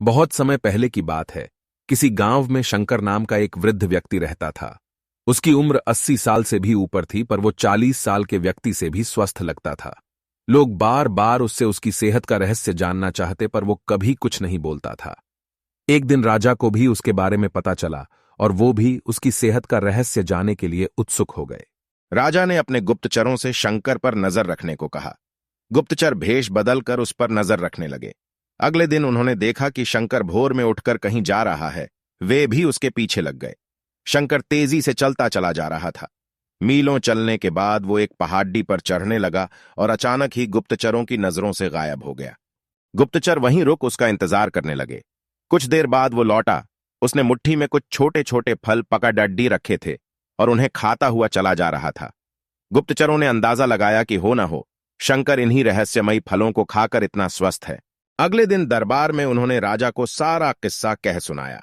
बहुत समय पहले की बात है। किसी गांव में शंकर नाम का एक वृद्ध व्यक्ति रहता था। उसकी उम्र 80 साल से भी ऊपर थी, पर वो 40 साल के व्यक्ति से भी स्वस्थ लगता था। लोग बार बार उससे उसकी सेहत का रहस्य जानना चाहते, पर वो कभी कुछ नहीं बोलता था। एक दिन राजा को भी उसके बारे में पता चला और वो भी उसकी सेहत का रहस्य जानने के लिए उत्सुक हो गए। राजा ने अपने गुप्तचरों से शंकर पर नजर रखने को कहा। गुप्तचर भेष बदलकर उस पर नजर रखने लगे। अगले दिन उन्होंने देखा कि शंकर भोर में उठकर कहीं जा रहा है। वे भी उसके पीछे लग गए। शंकर तेजी से चलता चला जा रहा था। मीलों चलने के बाद वो एक पहाड़ी पर चढ़ने लगा और अचानक ही गुप्तचरों की नजरों से गायब हो गया। गुप्तचर वहीं रुक उसका इंतजार करने लगे। कुछ देर बाद वो लौटा। उसने मुट्ठी में कुछ छोटे छोटे फल पकाडड्डी रखे थे और उन्हें खाता हुआ चला जा रहा था। गुप्तचरों ने अंदाजा लगाया कि हो न हो शंकर इन्हीं रहस्यमयी फलों को खाकर इतना स्वस्थ है। अगले दिन दरबार में उन्होंने राजा को सारा किस्सा कह सुनाया।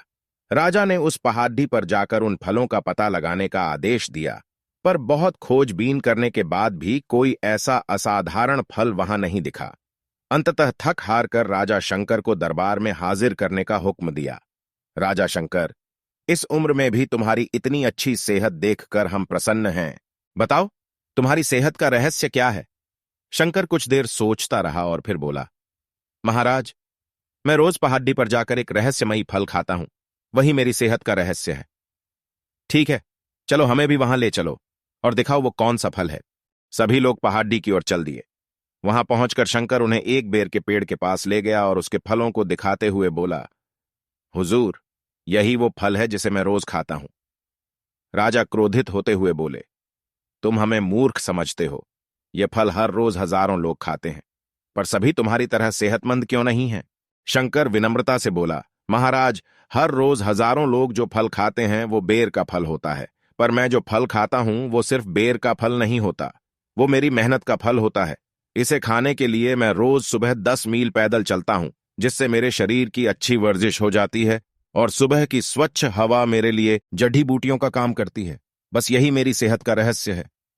राजा ने उस पहाड़ी पर जाकर उन फलों का पता लगाने का आदेश दिया, पर बहुत खोजबीन करने के बाद भी कोई ऐसा असाधारण फल वहां नहीं दिखा। अंततः थक हार कर राजा शंकर को दरबार में हाजिर करने का हुक्म दिया। राजा शंकर, इस उम्र में भी तुम्हारी इतनी अच्छी सेहत देखकर हम प्रसन्न हैं। बताओ, तुम्हारी सेहत का रहस्य क्या है? शंकर कुछ देर सोचता रहा और फिर बोला, महाराज, मैं रोज पहाड़ी पर जाकर एक रहस्यमयी फल खाता हूं। वही मेरी सेहत का रहस्य है। ठीक है, चलो हमें भी वहां ले चलो और दिखाओ वो कौन सा फल है। सभी लोग पहाड़ी की ओर चल दिए। वहां पहुंचकर शंकर उन्हें एक बेर के पेड़ के पास ले गया और उसके फलों को दिखाते हुए बोला, हुजूर, यही वो फल है जिसे मैं रोज खाता हूं। राजा क्रोधित होते हुए बोले, तुम हमें मूर्ख समझते हो। ये फल हर रोज हजारों लोग खाते हैं, पर सभी तुम्हारी तरह सेहतमंद क्यों नहीं हैं? शंकर विनम्रता से बोला, महाराज, हर रोज हजारों लोग जो फल खाते हैं वो बेर का फल होता है, पर मैं जो फल खाता हूं वो सिर्फ बेर का फल नहीं होता, वो मेरी मेहनत का फल होता है। इसे खाने के लिए मैं रोज सुबह 10 मील पैदल चलता हूं, जिससे मेरे शरीर की अच्छी वर्जिश हो जाती है और सुबह की स्वच्छ हवा मेरे लिए जड़ी बूटियों का काम करती है। बस यही मेरी सेहत का रहस्य है।